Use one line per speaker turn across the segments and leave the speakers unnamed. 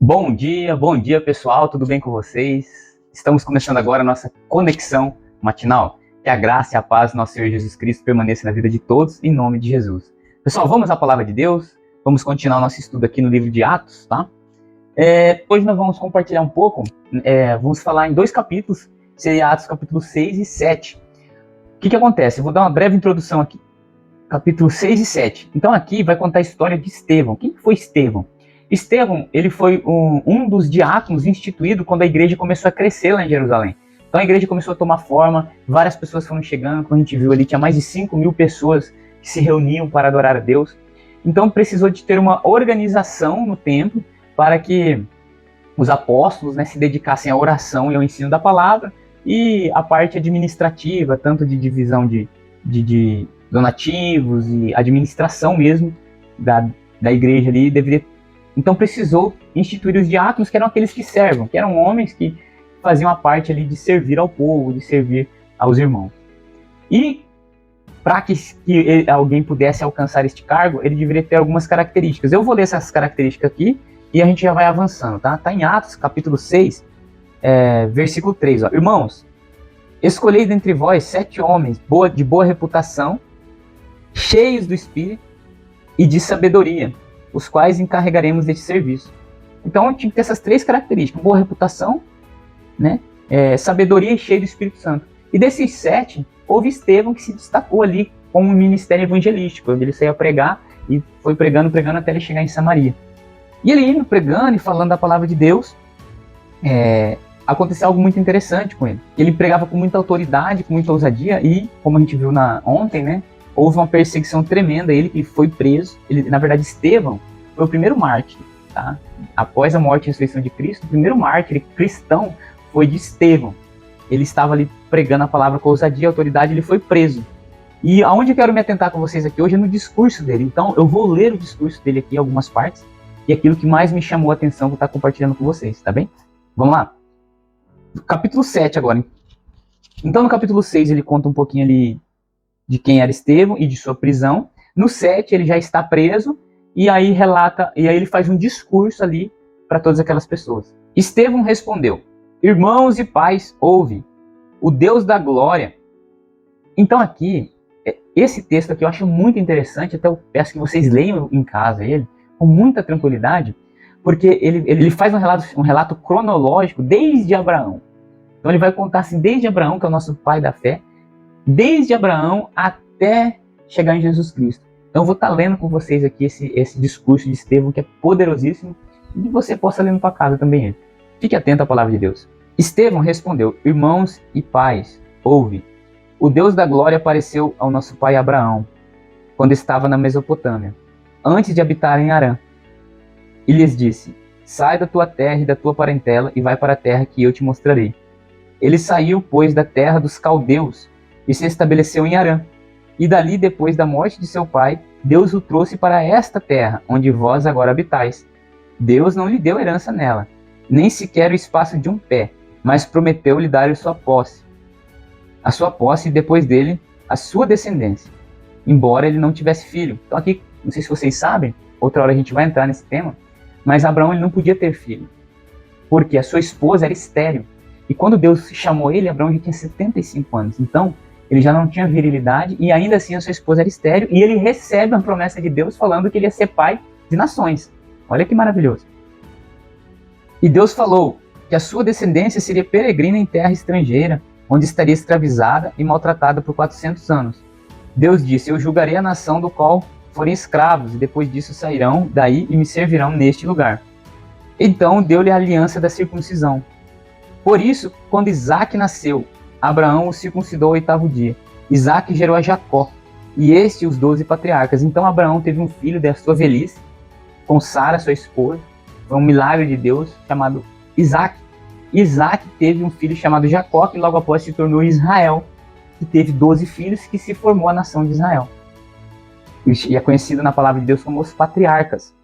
Bom dia pessoal, tudo bem com vocês? Estamos começando agora a nossa conexão matinal. Que a graça e a paz do nosso Senhor Jesus Cristo permaneça na vida de todos, em nome de Jesus. Pessoal, vamos à palavra de Deus, vamos continuar o nosso estudo aqui no livro de Atos, tá? Hoje nós vamos compartilhar um pouco, vamos falar em dois capítulos, seria Atos capítulo 6 e 7. O que acontece? Eu vou dar uma breve introdução aqui. Capítulo 6 e 7. Então aqui vai contar a história de Estevão. Quem foi Estevão? Estevão, ele foi um dos diáconos instituído quando a igreja começou a crescer lá em Jerusalém. Então a igreja começou a tomar forma, várias pessoas foram chegando, como a gente viu ali, tinha mais de 5.000 pessoas que se reuniam para adorar a Deus. Então precisou de ter uma organização no templo para que os apóstolos, se dedicassem à oração e ao ensino da palavra, e a parte administrativa, tanto de divisão de donativos e administração mesmo da igreja ali, deveria. Então precisou instituir os diáconos, que eram aqueles que servam, que eram homens que faziam a parte ali de servir ao povo, de servir aos irmãos. E para que alguém pudesse alcançar este cargo, ele deveria ter algumas características. Eu vou ler essas características aqui e a gente já vai avançando, tá? Está em Atos, capítulo 6, versículo 3. Ó. Irmãos, escolhei dentre vós 7 homens de boa reputação, cheios do Espírito e de sabedoria, os quais encarregaremos deste serviço. Então tinha que ter essas 3 características: boa reputação, sabedoria e cheio do Espírito Santo. E desses 7, houve Estevão que se destacou ali com um ministério evangelístico, onde ele saiu a pregar e foi pregando até ele chegar em Samaria. E ele indo pregando e falando da palavra de Deus, aconteceu algo muito interessante com ele. Ele pregava com muita autoridade, com muita ousadia, e como a gente viu ontem, houve uma perseguição tremenda. Ele que foi preso. Na verdade, Estevão foi o primeiro mártir, tá? Após a morte e a ressurreição de Cristo, o primeiro mártir cristão foi de Estevão. Ele estava ali pregando a palavra com ousadia e autoridade, ele foi preso. E aonde eu quero me atentar com vocês aqui hoje é no discurso dele. Então eu vou ler o discurso dele aqui, algumas partes, e aquilo que mais me chamou a atenção vou estar compartilhando com vocês, tá bem? Vamos lá. Capítulo 7 agora. Então no capítulo 6 ele conta um pouquinho ali de quem era Estevão e de sua prisão. No 7 ele já está preso, e aí ele faz um discurso ali para todas aquelas pessoas. Estevão respondeu: irmãos e pais, ouve, o Deus da glória. Então aqui, esse texto aqui eu acho muito interessante, até eu peço que vocês leiam em casa ele, com muita tranquilidade, porque ele faz um relato cronológico desde Abraão. Então ele vai contar assim, desde Abraão, que é o nosso pai da fé, desde Abraão até chegar em Jesus Cristo. Então eu vou estar lendo com vocês aqui esse discurso de Estevão, que é poderosíssimo, e que você possa ler para casa também ele. Fique atento à palavra de Deus. Estevão respondeu: irmãos e pais, ouve, o Deus da glória apareceu ao nosso pai Abraão, quando estava na Mesopotâmia, antes de habitar em Harã, e lhes disse: sai da tua terra e da tua parentela e vai para a terra que eu te mostrarei. Ele saiu, pois, da terra dos caldeus e se estabeleceu em Harã. E dali, depois da morte de seu pai, Deus o trouxe para esta terra, onde vós agora habitais. Deus não lhe deu herança nela, nem sequer o espaço de um pé, mas prometeu-lhe dar a sua posse e depois dele, a sua descendência, embora ele não tivesse filho. Então aqui, não sei se vocês sabem, outra hora a gente vai entrar nesse tema, mas Abraão ele não podia ter filho, porque a sua esposa era estéril. E quando Deus chamou ele, Abraão já tinha 75 anos. Então, ele já não tinha virilidade, e ainda assim a sua esposa era estéril, e ele recebe a promessa de Deus falando que ele ia ser pai de nações. Olha que maravilhoso. E Deus falou que a sua descendência seria peregrina em terra estrangeira, onde estaria escravizada e maltratada por 400 anos. Deus disse: eu julgarei a nação do qual forem escravos, e depois disso sairão daí e me servirão neste lugar. Então deu-lhe a aliança da circuncisão. Por isso, quando Isaque nasceu, Abraão o circuncidou ao 8º dia. Isaque gerou a Jacó, e os 12 patriarcas. Então Abraão teve um filho da sua velhice, com Sara, sua esposa. Foi um milagre de Deus, chamado Isaque. Isaque teve um filho chamado Jacó, que logo após se tornou Israel, que teve 12 filhos, que se formou a nação de Israel. E é conhecido na palavra de Deus como os patriarcas.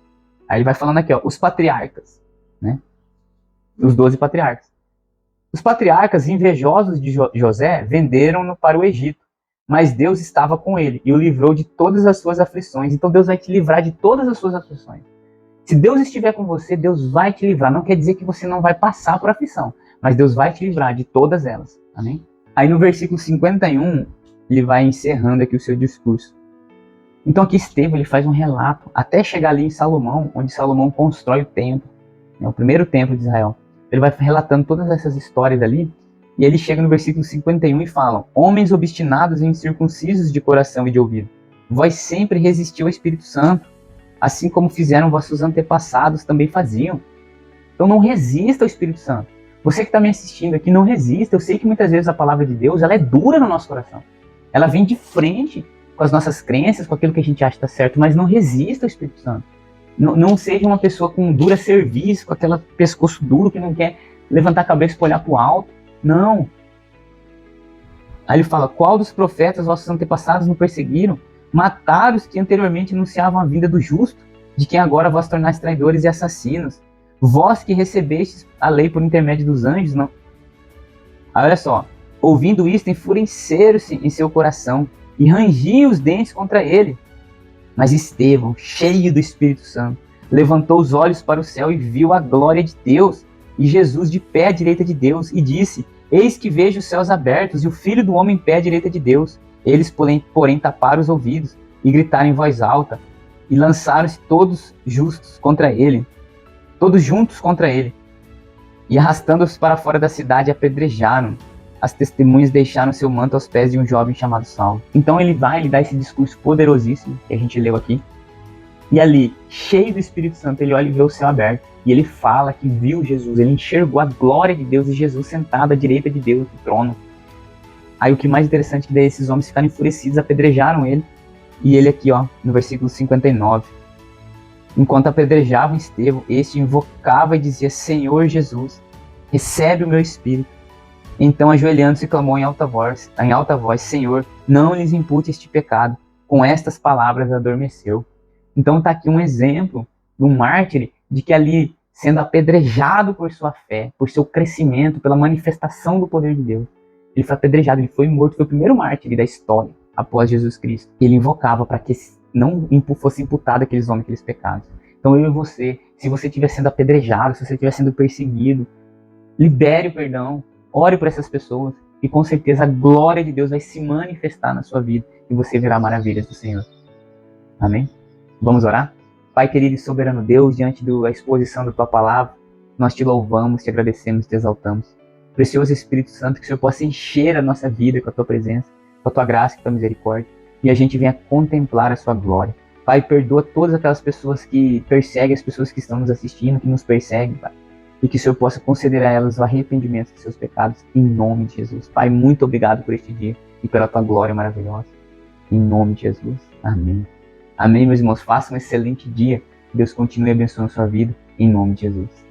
Aí ele vai falando aqui, os patriarcas, os 12 patriarcas. Os patriarcas, invejosos de José, venderam-no para o Egito, mas Deus estava com ele e o livrou de todas as suas aflições. Então Deus vai te livrar de todas as suas aflições. Se Deus estiver com você, Deus vai te livrar. Não quer dizer que você não vai passar por aflição, mas Deus vai te livrar de todas elas. Amém? Aí no versículo 51, ele vai encerrando aqui o seu discurso. Então aqui Estevão ele faz um relato, até chegar ali em Salomão, onde Salomão constrói o templo, né, o primeiro templo de Israel. Ele vai relatando todas essas histórias ali, e ele chega no versículo 51 e fala: homens obstinados e incircuncisos de coração e de ouvido, vós sempre resistiu ao Espírito Santo, assim como fizeram vossos antepassados também faziam. Então não resista ao Espírito Santo. Você que está me assistindo aqui, não resista. Eu sei que muitas vezes a palavra de Deus ela é dura no nosso coração. Ela vem de frente com as nossas crenças, com aquilo que a gente acha que está certo, mas não resista ao Espírito Santo. Não seja uma pessoa com dura cerviz, com aquele pescoço duro que não quer levantar a cabeça e olhar para o alto. Não. Aí ele fala: qual dos profetas vossos antepassados não perseguiram? Mataram os que anteriormente anunciavam a vinda do justo, de quem agora vós tornais traidores e assassinos. Vós que recebestes a lei por intermédio dos anjos, não? Aí olha só. Ouvindo isto, enfureceram-se em seu coração e rangiam os dentes contra ele. Mas Estevão, cheio do Espírito Santo, levantou os olhos para o céu e viu a glória de Deus, e Jesus de pé à direita de Deus, e disse: eis que vejo os céus abertos e o Filho do Homem em pé à direita de Deus. Eles, porém, taparam os ouvidos e gritaram em voz alta, e lançaram-se todos juntos contra ele, e arrastando-os para fora da cidade, apedrejaram. As testemunhas deixaram seu manto aos pés de um jovem chamado Saulo. Então ele dá esse discurso poderosíssimo que a gente leu aqui. E ali, cheio do Espírito Santo, ele olha e vê o céu aberto. E ele fala que viu Jesus, ele enxergou a glória de Deus e Jesus sentado à direita de Deus no trono. Aí o que mais interessante é que daí esses homens ficaram enfurecidos, apedrejaram ele. E ele aqui, ó, no versículo 59. Enquanto apedrejavam Estevão, este invocava e dizia: Senhor Jesus, recebe o meu espírito. Então, ajoelhando-se, clamou em alta voz: Senhor, não lhes impute este pecado. Com estas palavras adormeceu. Então está aqui um exemplo de um mártir, de que ali, sendo apedrejado por sua fé, por seu crescimento, pela manifestação do poder de Deus, ele foi apedrejado, ele foi morto, foi o primeiro mártir da história, após Jesus Cristo. Ele invocava para que não fosse imputado aqueles homens, aqueles pecados. Então eu e você, se você estiver sendo apedrejado, se você estiver sendo perseguido, libere o perdão. Ore por essas pessoas e com certeza a glória de Deus vai se manifestar na sua vida e você verá maravilhas do Senhor. Amém? Vamos orar? Pai querido e soberano Deus, diante da exposição da Tua Palavra, nós Te louvamos, Te agradecemos, Te exaltamos. Precioso Espírito Santo, que o Senhor possa encher a nossa vida com a Tua presença, com a Tua graça e com a Tua misericórdia, e a gente venha contemplar a Sua glória. Pai, perdoa todas aquelas pessoas que perseguem as pessoas que estão nos assistindo, que nos perseguem, Pai. E que o Senhor possa conceder a elas o arrependimento dos seus pecados, em nome de Jesus. Pai, muito obrigado por este dia e pela Tua glória maravilhosa. Em nome de Jesus. Amém. Amém, meus irmãos. Façam um excelente dia. Deus continue abençoando a sua vida, em nome de Jesus.